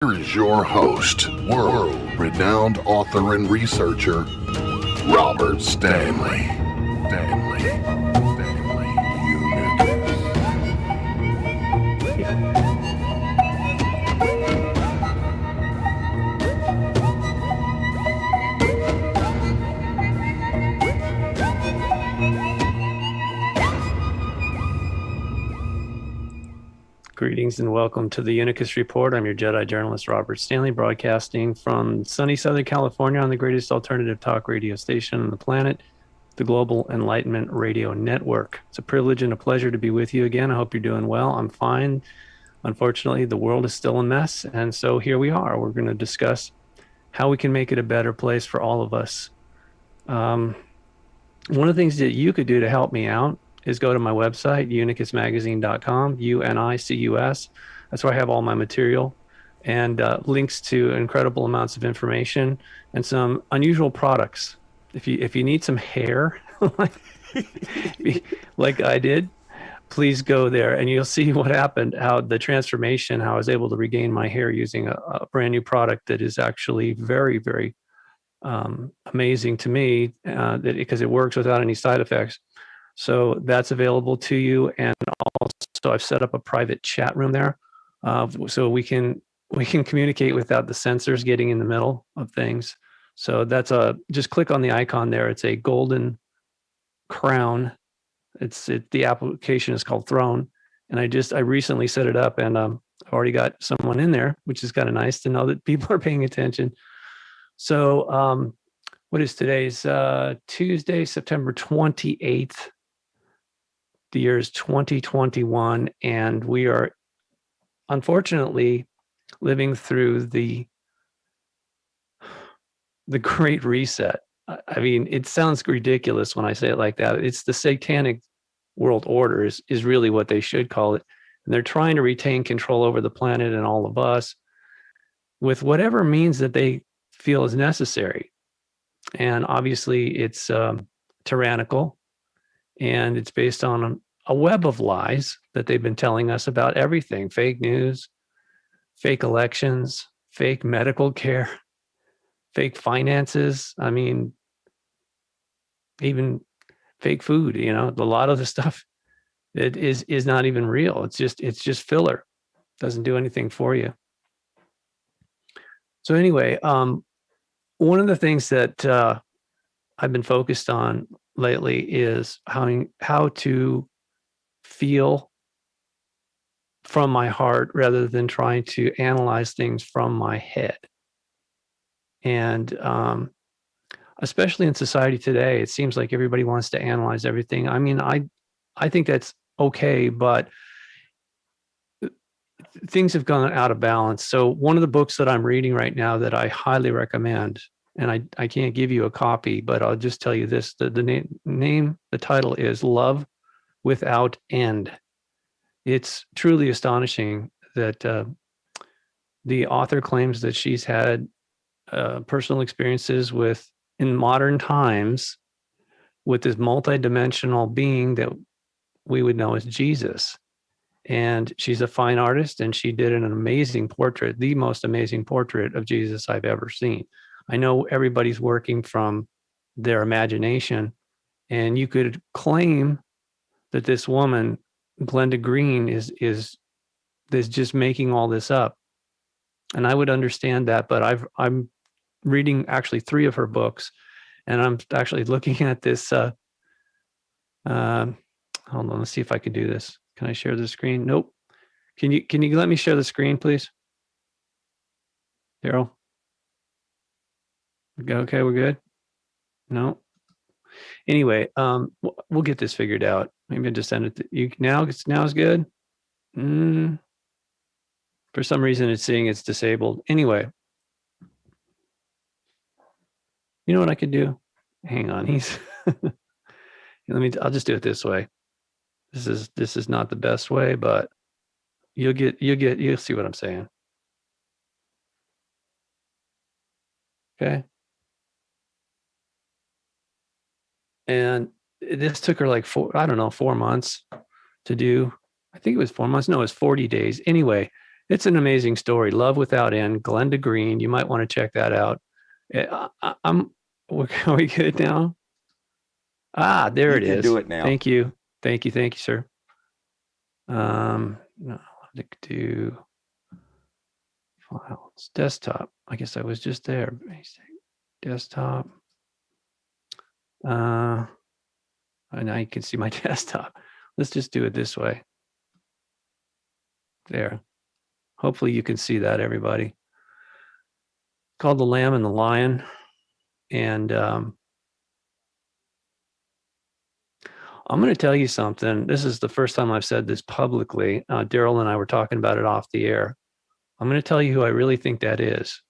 Here is your host, world-renowned author and researcher, Robert Stanley. Greetings and welcome to the Unicus Report. I'm your Jedi journalist, Robert Stanley, broadcasting from sunny Southern California on the greatest alternative talk radio station on the planet, the Global Enlightenment Radio Network. It's a privilege and a pleasure to be with you again. I hope you're doing well. I'm fine. Unfortunately, the world is still a mess, and so here we are. We're going to discuss how we can make it a better place for all of us. One of the things that you could do to help me out is go to my website, unicusmagazine.com, UNICUS. That's where I have all my material and links to incredible amounts of information and some unusual products. If you need some hair, like I did, please go there and you'll see what happened, how the transformation, how I was able to regain my hair using a brand new product that is actually very, very amazing to me because it works without any side effects. So that's available to you, and also I've set up a private chat room there, so we can communicate without the censors getting in the middle of things. So that's just click on the icon there. It's a golden crown. The application is called Throne, and I recently set it up, and I've already got someone in there, which is kind of nice to know that people are paying attention. So what is today's Tuesday, September 28th. The year is 2021, and we are unfortunately living through the Great Reset. I mean, it sounds ridiculous when I say it like that. It's the satanic world order is really what they should call it. And they're trying to retain control over the planet and all of us with whatever means that they feel is necessary. And obviously it's tyrannical. And it's based on a web of lies that they've been telling us about everything: fake news, fake elections, fake medical care, fake finances. I mean, even fake food, a lot of the stuff that is not even real. It's just filler. Doesn't do anything for you. So anyway, one of the things that I've been focused on lately is how to feel from my heart rather than trying to analyze things from my head. And especially in society today, it seems like everybody wants to analyze everything. I mean, I think that's okay, but things have gone out of balance. So one of the books that I'm reading right now that I highly recommend, and I can't give you a copy, but I'll just tell you this. The title is Love Without End. It's truly astonishing that the author claims that she's had personal experiences in modern times with this multidimensional being that we would know as Jesus. And she's a fine artist, and she did an amazing portrait, the most amazing portrait of Jesus I've ever seen. I know everybody's working from their imagination, and you could claim that this woman, Glenda Green, is just making all this up. And I would understand that, but I'm reading actually 3 of her books, and I'm actually looking at this. Hold on, let's see if I can do this. Can I share the screen? Nope. Can you let me share the screen, please? Daryl? Okay, we're good? No? Anyway, we'll get this figured out. Maybe I'll just send it to you now. Now is good? For some reason, it's saying it's disabled. Anyway. You know what I could do? Hang on. I'll just do it this way. This is not the best way, but you'll see what I'm saying. Okay. And this took her like 4 months to do. I think it was 4 months. No, it was 40 days. Anyway, It's an amazing story. Love Without End, Glenda Green. You might want to check that out. Are we good now? Ah, there it You can is. do it now. Thank you. Thank you. Thank you, sir. No, I wanted to do files, desktop. I guess I was just there. Basic desktop. And now you can see my desktop. Let's just do it this way. There. Hopefully you can see that, everybody. It's called The Lamb and the Lion. And I'm going to tell you something. This is the first time I've said this publicly. Daryl and I were talking about it off the air. I'm going to tell you who I really think that is.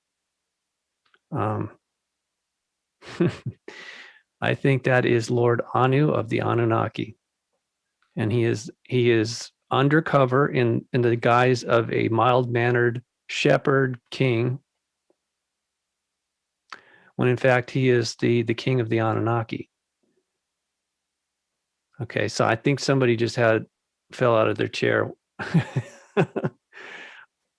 I think that is Lord Anu of the Anunnaki. And he is undercover in the guise of a mild-mannered shepherd king, when in fact he is the king of the Anunnaki. Okay, so I think somebody just fell out of their chair.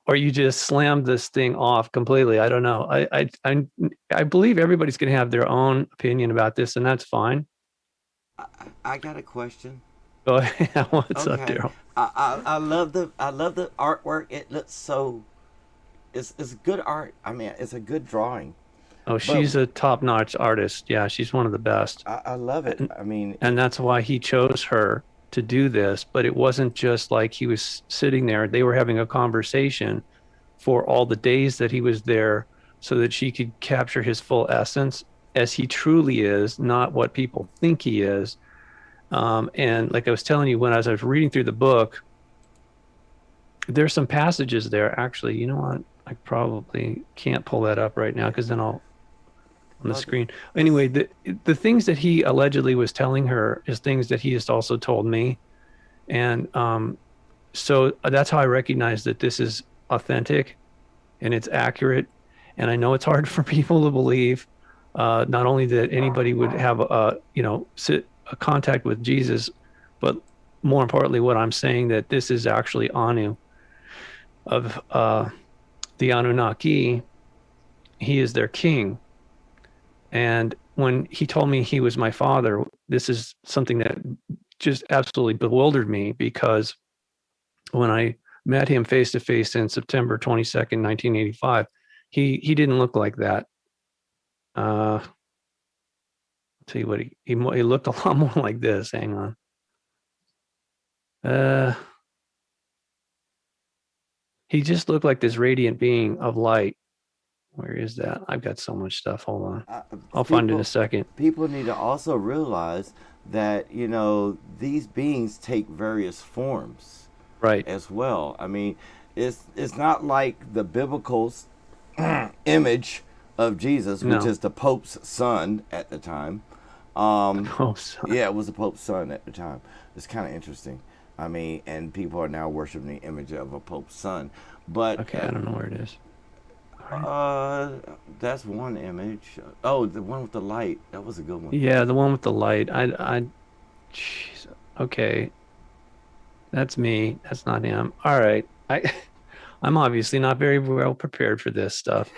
Or you just slammed this thing off completely. I don't know. I believe everybody's going to have their own opinion about this, and that's fine. I got a question. Go ahead. What's up, Okay. Daryl? I love the artwork. It looks so. It's good art. I mean, it's a good drawing. Oh, she's a top-notch artist. Yeah, she's one of the best. I love it. I mean, And that's why he chose her to do this. But it wasn't just like he was sitting there. They were having a conversation for all the days that he was there, so that she could capture his full essence as he truly is, not what people think he is. And like I was telling you, when I was reading through the book, there's some passages there. Actually, you know what? I probably can't pull that up right now, because then I'll on the screen. Anyway, the things that he allegedly was telling her is things that he has also told me. And so that's how I recognize that this is authentic and it's accurate. And I know it's hard for people to believe, not only that anybody would have a contact with Jesus, but more importantly, what I'm saying, that this is actually Anu of the Anunnaki. He is their king. And when he told me he was my father, this is something that just absolutely bewildered me, because when I met him face to face in September 22nd, 1985, he didn't look like that. I'll tell you what, he looked a lot more like this. Hang on. He just looked like this radiant being of light. Where is that? I've got so much stuff. Hold on. I'll find it in a second. People need to also realize that, these beings take various forms. Right. As well. I mean, it's not like the biblical image of Jesus, which is the Pope's son at the time. Pope's son. Yeah, it was the Pope's son at the time. It's kind of interesting. I mean, and people are now worshiping the image of a Pope's son. But okay, I don't know where it is. That's one image. Oh, the one with the light. That was a good one. Yeah, the one with the light. Jeez. Okay. That's me. That's not him. All right. I'm obviously not very well prepared for this stuff.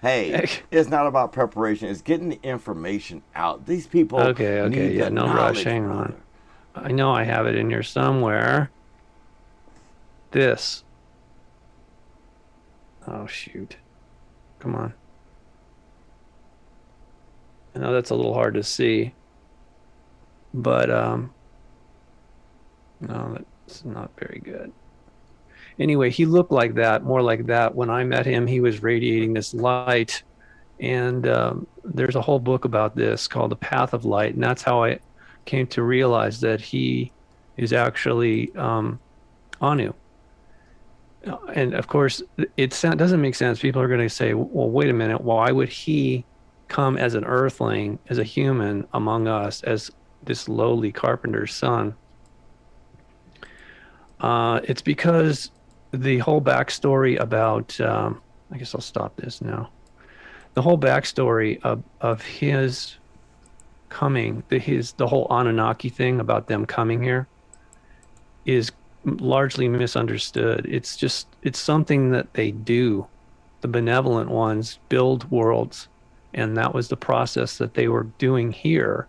Hey, it's not about preparation. It's getting the information out. These people need yeah, no rush. Hang brother. on. I know I have it in here somewhere. This. Oh, shoot. Come on. I know that's a little hard to see. But, no, that's not very good. Anyway, he looked like that, more like that. When I met him, he was radiating this light. And there's a whole book about this called The Path of Light. And that's how I came to realize that he is actually Anu. And of course, it doesn't make sense. People are going to say, well, wait a minute. Why would he come as an earthling, as a human among us, as this lowly carpenter's son? It's because the whole backstory about, I guess I'll stop this now. The whole backstory of his coming, the whole Anunnaki thing about them coming here is largely misunderstood. It's something that they do. The benevolent ones build worlds, and that was the process that they were doing here,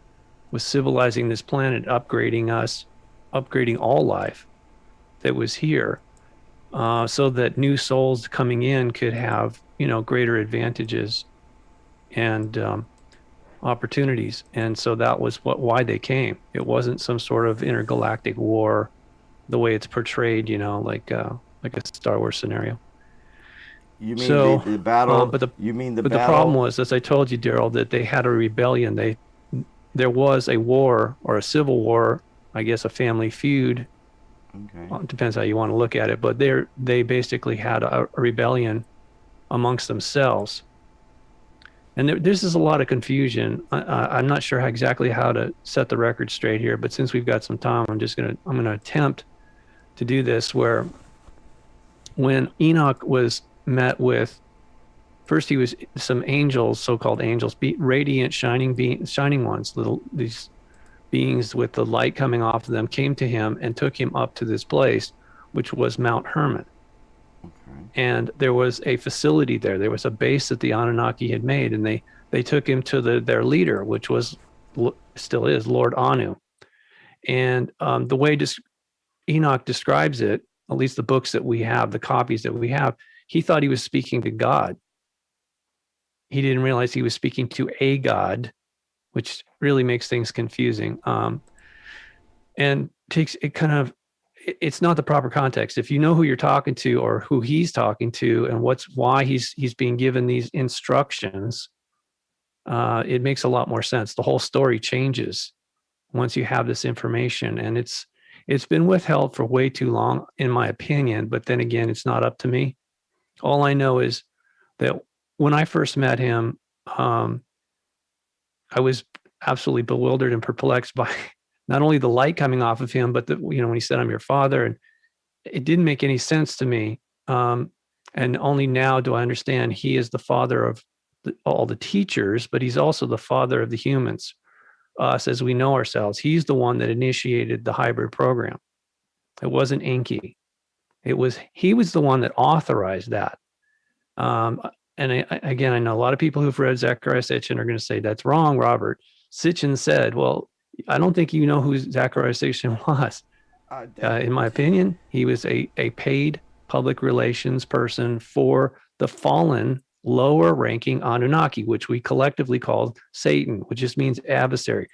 was civilizing this planet, upgrading us, upgrading all life that was here, so that new souls coming in could have, greater advantages and opportunities. And so that was why they came. It wasn't some sort of intergalactic war, the way it's portrayed, like a Star Wars scenario. You mean So, the battle? but The the battle? problem was, as I told you, Daryl, that they had a rebellion. There was a war, or a civil war, I guess a family feud. Okay. It depends how you want to look at it, but they basically had a rebellion amongst themselves. And there's just a lot of confusion. I'm not sure exactly how to set the record straight here, but since we've got some time, I'm gonna attempt to do this. Where when Enoch was met with, first he was some angels, so-called angels, radiant, shining ones, these beings with the light coming off of them, came to him and took him up to this place, which was Mount Hermon. Okay. And there was a facility there. There was a base that the Anunnaki had made, and they took him to their leader, which still is Lord Anu. And the way Enoch describes it, at least the books that we have, the copies that we have, he thought he was speaking to God. He didn't realize he was speaking to a God, which really makes things confusing. And takes it kind of, it's not the proper context. If you know who you're talking to or who he's talking to and why he's being given these instructions, it makes a lot more sense. The whole story changes once you have this information, and it's been withheld for way too long, in my opinion. But then again, it's not up to me. All I know is that when I first met him, I was absolutely bewildered and perplexed by not only the light coming off of him, but when he said, "I'm your father," and it didn't make any sense to me. And only now do I understand he is the father of all the teachers, but he's also the father of the humans, us as we know ourselves. He's the one that initiated the hybrid program. It wasn't Enki. He was the one that authorized that. And again, I know a lot of people who've read Zecharia Sitchin are going to say, "That's wrong, Robert." Sitchin said, well, I don't think you know who Zecharia Sitchin was. In my opinion, he was a paid public relations person for the fallen, lower ranking Anunnaki, which we collectively call Satan, which just means adversary.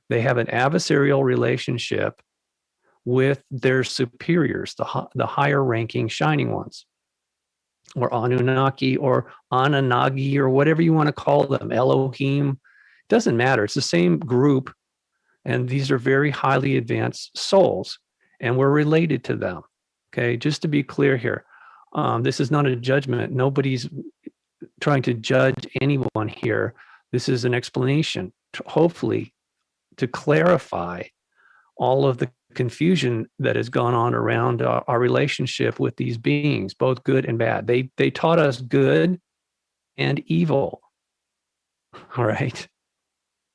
They have an adversarial relationship with their superiors, the higher ranking shining ones, or Anunnaki or Ananagi, or whatever you want to call them, Elohim. Doesn't matter. It's the same group. And these are very highly advanced souls, and we're related to them. Okay, just to be clear here, this is not a judgment. Nobody's trying to judge anyone here. This is an explanation, hopefully, to clarify all of the confusion that has gone on around our relationship with these beings, both good and bad. They taught us good and evil. All right.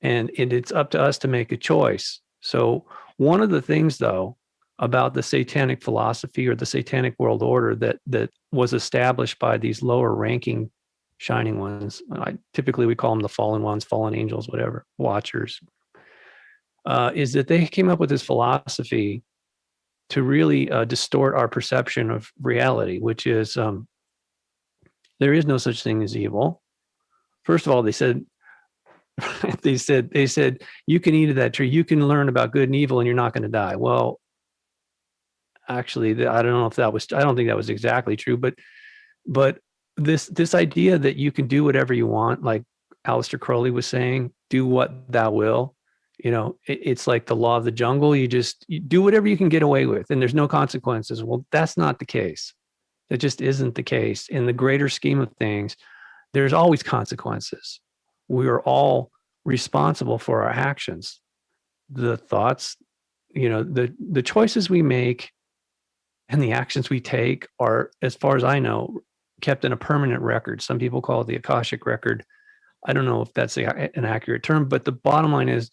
And it's up to us to make a choice. So one of the things, though, about the satanic philosophy or the satanic world order that was established by these lower ranking shining ones, typically we call them the fallen ones, fallen angels, whatever, watchers, is that they came up with this philosophy to really distort our perception of reality, which is there is no such thing as evil. First of all, they said you can eat of that tree, you can learn about good and evil, and you're not going to die. Well, actually, I don't think that was exactly true, but this idea that you can do whatever you want, like Aleister Crowley was saying, do what thou will. It's like the law of the jungle. You do whatever you can get away with, and there's no consequences. Well, that's not the case. That just isn't the case. In the greater scheme of things, there's always consequences. We are all responsible for our actions, the thoughts, the choices we make, and the actions we take are, as far as I know, kept in a permanent record. Some people call it the Akashic record. I don't know if that's an accurate term, but the bottom line is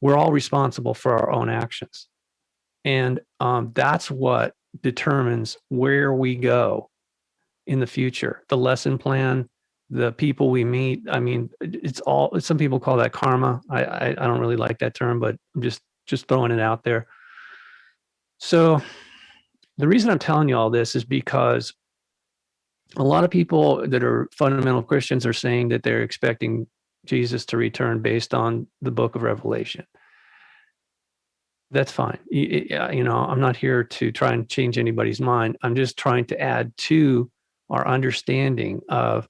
we're all responsible for our own actions. And that's what determines where we go in the future. The lesson plan, the people we meet. I mean, it's all, some people call that karma. I don't really like that term, but I'm just throwing it out there. So the reason I'm telling you all this is because a lot of people that are fundamental Christians are saying that they're expecting Jesus to return based on the book of Revelation. That's fine. You know, I'm not here to try and change anybody's mind. I'm just trying to add to our understanding of,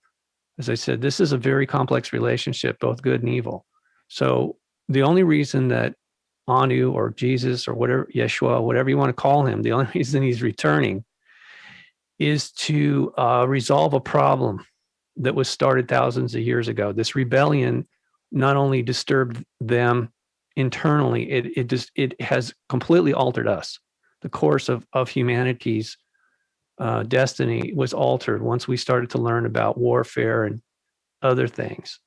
as I said, this is a very complex relationship, both good and evil. So the only reason that Anu or Jesus or whatever, Yeshua, whatever you want to call him, the only reason he's returning is to resolve a problem that was started thousands of years ago. This rebellion not only disturbed them internally, it has completely altered us. The course of humanity's destiny was altered once we started to learn about warfare and other things.